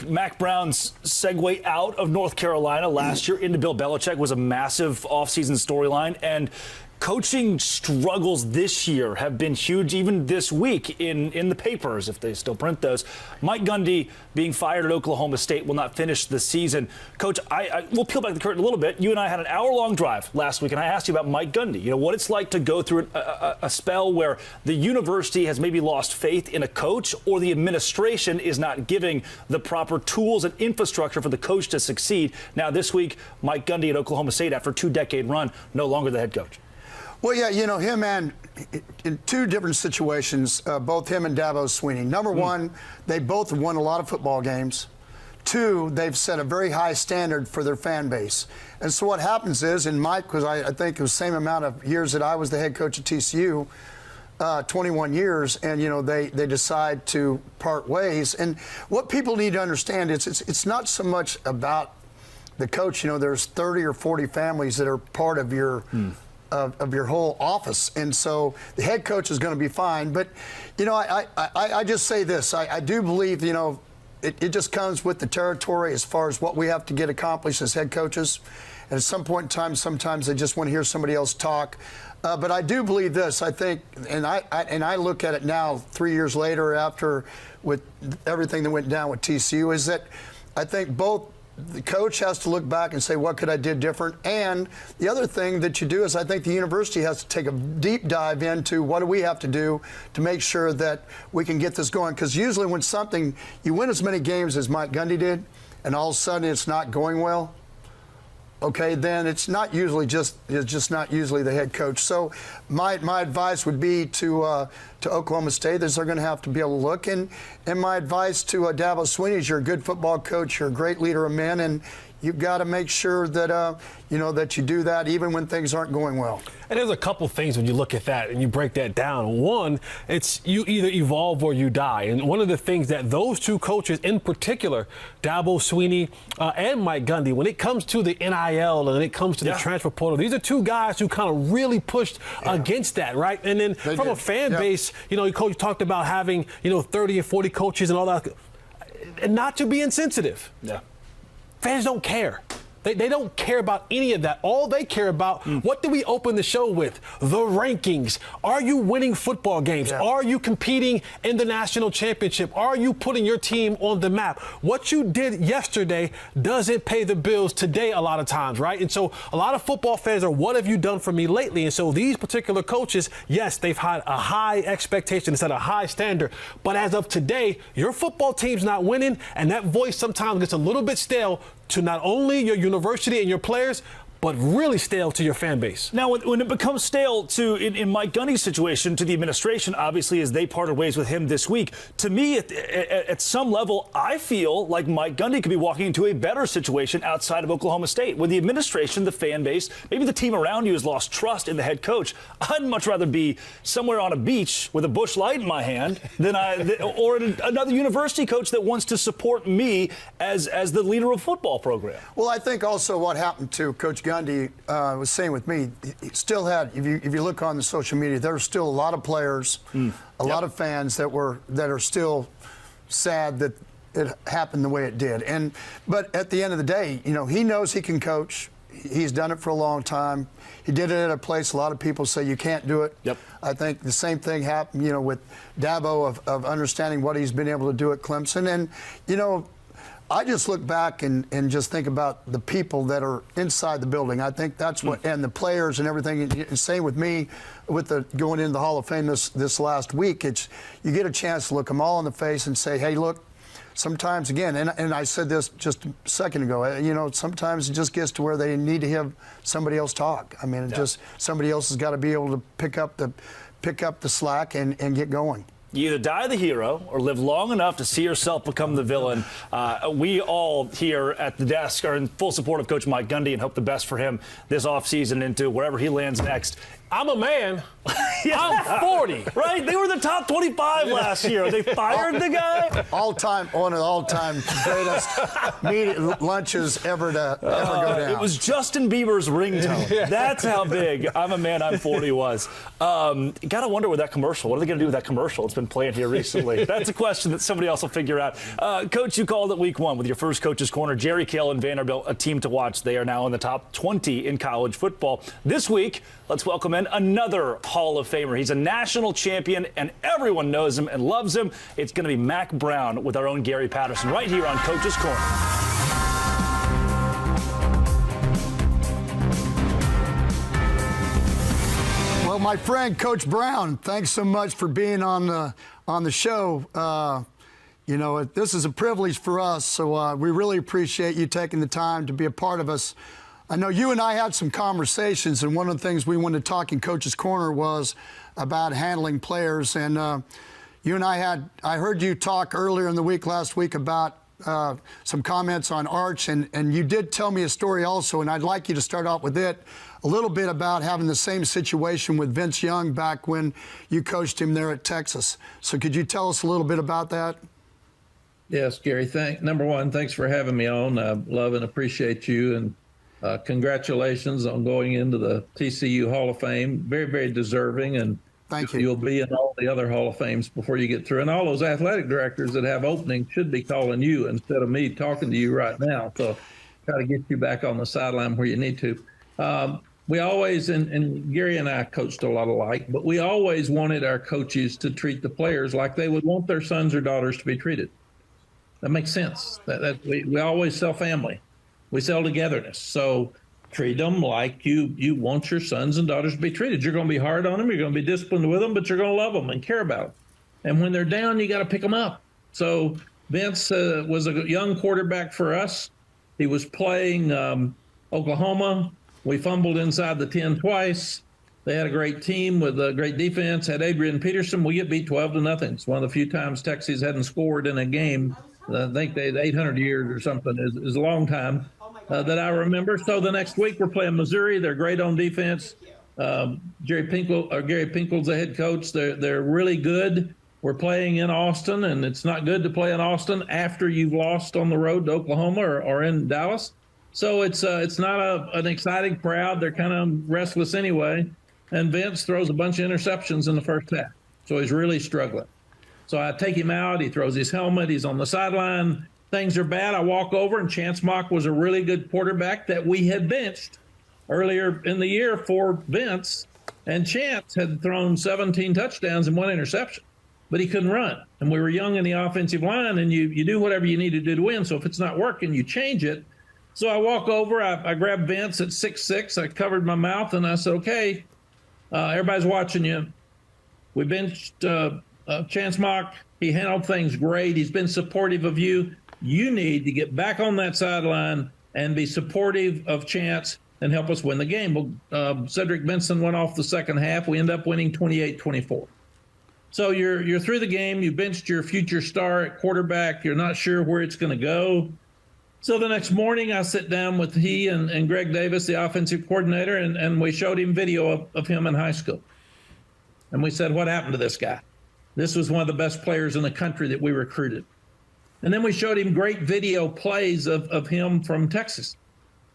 Mack Brown's segue out of North Carolina last year into Bill Belichick was a massive offseason storyline, and coaching struggles this year have been huge, even this week in the papers, if they still print those. Mike Gundy being fired at Oklahoma State will not finish the season. Coach, we'll peel back the curtain a little bit. You and I had an hour-long drive last week, and I asked you about Mike Gundy. You know, what it's like to go through a spell where the university has maybe lost faith in a coach, or the administration is not giving the proper tools and infrastructure for the coach to succeed. Now, this week, Mike Gundy at Oklahoma State, after a 2-decade run, no longer the head coach. Well, yeah, you know, him and in two different situations, both him and Dabo Swinney. Number one, they both have won a lot of football games. Two, they've set a very high standard for their fan base. And so what happens is, and Mike was, I think, it was the same amount of years that I was the head coach at TCU, 21 years, and, you know, they decide to part ways. And what people need to understand is it's not so much about the coach. You know, there's 30 or 40 families that are part of your of your whole office, and so the head coach is going to be fine. But, you know, I just say this. I do believe, you know, it just comes with the territory as far as what we have to get accomplished as head coaches. And at some point in time, sometimes they just want to hear somebody else talk. But I do believe this. I think, and I look at it now 3 years later after with everything that went down with TCU, is that I think both the coach has to look back and say, what could I do different? And the other thing that you do is I think the university has to take a deep dive into what do we have to do to make sure that we can get this going. Because usually when you win as many games as Mike Gundy did, and all of a sudden it's not going well, okay, then it's not usually it's just not usually the head coach. So my advice would be to Oklahoma State is they're going to have to be able to look. And my advice to Dabo Swinney is you're a good football coach, you're a great leader of men, and you've got to make sure that you know that you do that even when things aren't going well. And there's a couple things when you look at that and you break that down. One, it's you either evolve or you die. And one of the things that those two coaches in particular, Dabo Swinney and Mike Gundy, when it comes to the NIL and when it comes to the transfer portal, these are two guys who kind of really pushed against that, right? And then from a fan base, you know, Coach talked about having, you know, 30 and 40 coaches and all that, and not to be insensitive. Yeah. Fans don't care. They don't care about any of that. All they care about, what do we open the show with? The rankings. Are you winning football games? Yeah. Are you competing in the national championship? Are you putting your team on the map? What you did yesterday doesn't pay the bills today a lot of times, right? And so a lot of football fans are, what have you done for me lately? And so these particular coaches, yes, they've had a high expectation, set a high standard. But as of today, your football team's not winning, and that voice sometimes gets a little bit stale to not only your university and your players, but really stale to your fan base. Now, when it becomes stale in Mike Gundy's situation, to the administration, obviously, as they parted ways with him this week, to me, at some level, I feel like Mike Gundy could be walking into a better situation outside of Oklahoma State. With the administration, the fan base, maybe the team around you has lost trust in the head coach. I'd much rather be somewhere on a beach with a Busch Light in my hand or another university coach that wants to support me as the leader of a football program. Well, I think also what happened to Coach Gundy was saying with me, he still had, if you look on the social media, there's still a lot of players, a lot of fans that are still sad that it happened the way it did. But at the end of the day, you know, he knows he can coach. He's done it for a long time. He did it at a place a lot of people say you can't do it. Yep. I think the same thing happened, you know, with Dabo of understanding what he's been able to do at Clemson. And, you know, I just look back and just think about the people that are inside the building. I think that's what, and the players and everything. And same with me, with the going into the Hall of Fame this last week. It's you get a chance to look them all in the face and say, hey, look. Sometimes, again, and I said this just a second ago, you know, sometimes it just gets to where they need to have somebody else talk. I mean, just somebody else has got to be able to pick up the slack and get going. You either die the hero or live long enough to see yourself become the villain. We all here at the desk are in full support of Coach Mike Gundy and hope the best for him this offseason into wherever he lands next I'm a man. I'm 40. Right? They were the top 25 last year. They fired the guy. One of the all-time greatest lunches ever to go down. It was Justin Bieber's ringtone. That's how big I'm a man, I'm 40 was. Gotta wonder with that commercial. What are they going to do with that commercial? It's been playing here recently. That's a question that somebody else will figure out. Coach, you called it week one with your first Coach's Corner. Jerry Kill and Vanderbilt, a team to watch. They are now in the top 20 in college football. This week, let's welcome in another Hall of Famer. He's a national champion, and everyone knows him and loves him. It's going to be Mack Brown with our own Gary Patterson right here on Coach's Corner. Well, my friend, Coach Brown, thanks so much for being on the show. You know, this is a privilege for us, so we really appreciate you taking the time to be a part of us. I know you and I had some conversations, and one of the things we wanted to talk in Coach's Corner was about handling players. And you and I heard you talk earlier in the week, last week, about some comments on Arch, and you did tell me a story also, and I'd like you to start out with it, a little bit about having the same situation with Vince Young back when you coached him there at Texas. So could you tell us a little bit about that? Yes, Gary. Number one, thanks for having me on. I love and appreciate you, and congratulations on going into the TCU Hall of Fame. Very, very deserving, and thank you. You'll be in all the other Hall of Fames before you get through. And all those athletic directors that have openings should be calling you instead of me talking to you right now. So try to get you back on the sideline where you need to. We always, and Gary and I coached a lot alike, but we always wanted our coaches to treat the players like they would want their sons or daughters to be treated. That makes sense. We always sell family. We sell togetherness. So treat them like you want your sons and daughters to be treated. You're going to be hard on them. You're going to be disciplined with them, but you're going to love them and care about them. And when they're down, you got to pick them up. So Vince was a young quarterback for us. He was playing Oklahoma. We fumbled inside the 10 twice. They had a great team with a great defense, had Adrian Peterson. We get beat 12-0. It's one of the few times Texas hadn't scored in a game. I think they had 800 years or something is a long time that I remember. So the next week we're playing Missouri. They're great on defense. Gary Pinkel's the head coach. They're really good. We're playing in Austin, and it's not good to play in Austin after you've lost on the road to Oklahoma or in Dallas. So it's not an exciting crowd. They're kind of restless anyway. And Vince throws a bunch of interceptions in the first half. So he's really struggling. So I take him out. He throws his helmet. He's on the sideline. Things are bad. I walk over, and Chance Mock was a really good quarterback that we had benched earlier in the year for Vince. And Chance had thrown 17 touchdowns and 1 interception, but he couldn't run. And we were young in the offensive line, and you do whatever you need to do to win. So if it's not working, you change it. So I walk over. I grab Vince at 6'6". I covered my mouth, and I said, okay, everybody's watching you. We benched Chance Mock. He handled things great. He's been supportive of you. You need to get back on that sideline and be supportive of Chance and help us win the game. Well, Cedric Benson went off the second half. We end up winning 28-24. So you're through the game. You benched your future star at quarterback. You're not sure where it's going to go. So the next morning I sit down with he and Greg Davis, the offensive coordinator, and we showed him video of him in high school. And we said, what happened to this guy? This was one of the best players in the country that we recruited. And then we showed him great video plays of him from Texas.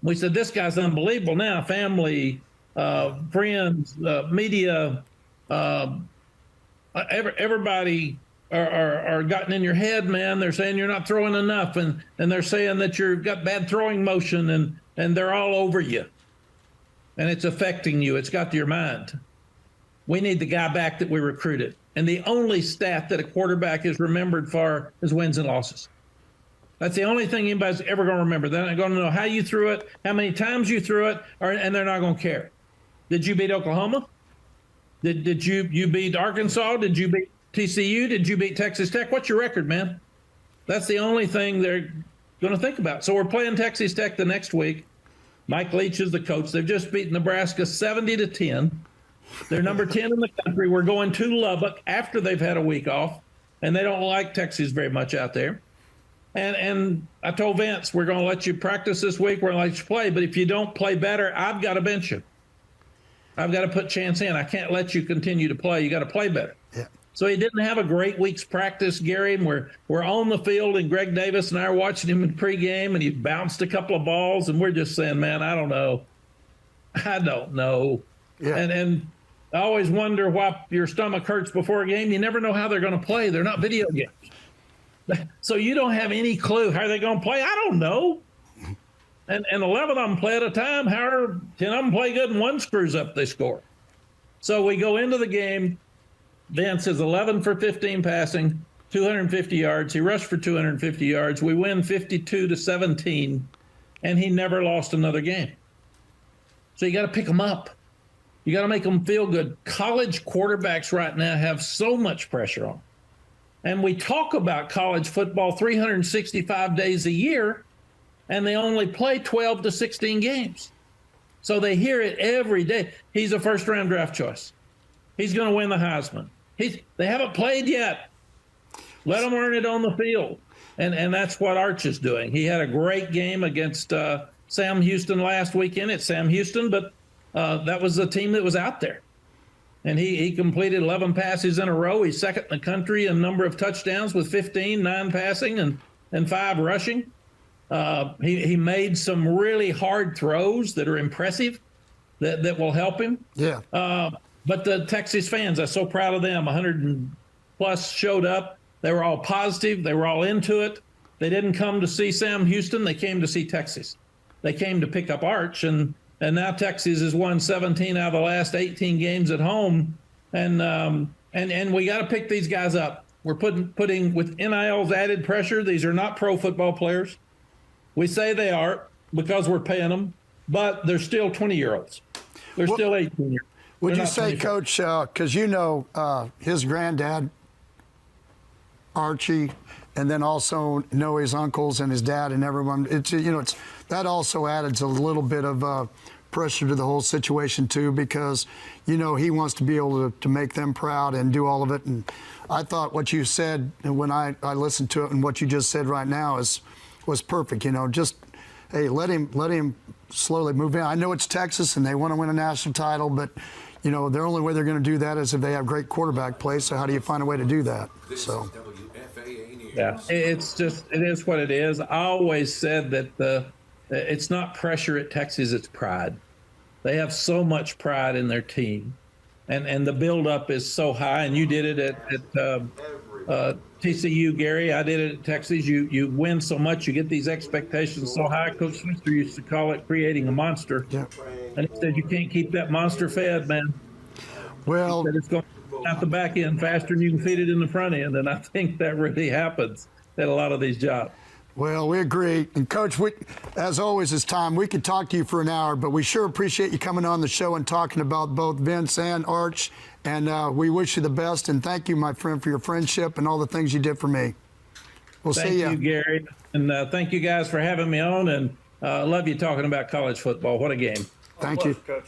We said, this guy's unbelievable. Now, family, friends, media, everybody are gotten in your head, man. They're saying you're not throwing enough, and they're saying that you've got bad throwing motion, and they're all over you. And it's affecting you. It's got to your mind. We need the guy back that we recruited. And the only stat that a quarterback is remembered for is wins and losses. That's the only thing anybody's ever going to remember. They're not going to know how you threw it, how many times you threw it, and they're not going to care. Did you beat Oklahoma? Did you beat Arkansas? Did you beat TCU? Did you beat Texas Tech? What's your record, man? That's the only thing they're going to think about. So we're playing Texas Tech the next week. Mike Leach is the coach. They've just beaten Nebraska 70-10. They're number 10 in the country. We're going to Lubbock after they've had a week off, and they don't like Texas very much out there. And I told Vince, we're going to let you practice this week. We're going to let you play, but if you don't play better, I've got to bench you. I've got to put Chance in. I can't let you continue to play. You got to play better. Yeah. So he didn't have a great week's practice, Gary, and we're on the field, and Greg Davis and I are watching him in pregame, and he bounced a couple of balls, and we're just saying, man, I don't know. Yeah. And I always wonder why your stomach hurts before a game. You never know how they're going to play. They're not video games. So you don't have any clue how they're going to play. I don't know. And 11 of them play at a time. However, 10 of them play good and one screws up, they score. So we go into the game. Vince is 11 for 15 passing, 250 yards. He rushed for 250 yards. We win 52-17, and he never lost another game. So you got to pick them up. You got to make them feel good. College quarterbacks right now have so much pressure on them. And we talk about college football 365 days a year, and they only play 12 to 16 games. So they hear it every day. He's a first-round draft choice. He's going to win the Heisman. They haven't played yet. Let them earn it on the field. And that's what Arch is doing. He had a great game against Sam Houston last weekend. It's Sam Houston, but that was the team that was out there. And he completed 11 passes in a row. He's second in the country in number of touchdowns with 15, 9 passing and 5 rushing. He made some really hard throws that are impressive that will help him. Yeah. But the Texas fans, I'm so proud of them. 100 plus showed up. They were all positive. They were all into it. They didn't come to see Sam Houston. They came to see Texas. They came to pick up Arch, and now Texas has won 17 out of the last 18 games at home. And we got to pick these guys up. We're putting with NIL's added pressure. These are not pro football players. We say they are because we're paying them, but they're still 20-year-olds. They're still 18-year-olds. Would you say, Coach, because you know his granddad, Archie, and then also know his uncles and his dad and everyone. It's that also added a little bit of pressure to the whole situation too, because he wants to be able to make them proud and do all of it. And I thought what you said, and when I listened to it, and what you just said right now was perfect. Just hey, let him slowly move in. I know it's Texas and they want to win a national title, but the only way they're going to do that is if they have great quarterback play. So how do you find a way to do that? So. Yeah, it is what it is. I always said that it's not pressure at Texas, it's pride. They have so much pride in their team, and the buildup is so high. And you did it at TCU, Gary. I did it at Texas. You win so much, you get these expectations so high. Coach Smith used to call it creating a monster. Yeah. And he said you can't keep that monster fed, man. Well, It's going out the back end faster than you can feed it in the front end, and I think that really happens at a lot of these jobs. Well, we agree. And, Coach, as always, it's time. We could talk to you for an hour, but we sure appreciate you coming on the show and talking about both Vince and Arch. And we wish you the best. And thank you, my friend, for your friendship and all the things you did for me. We'll see you. Thank you, Gary. And thank you guys for having me on. And love you talking about college football. What a game. Thank you. Coach.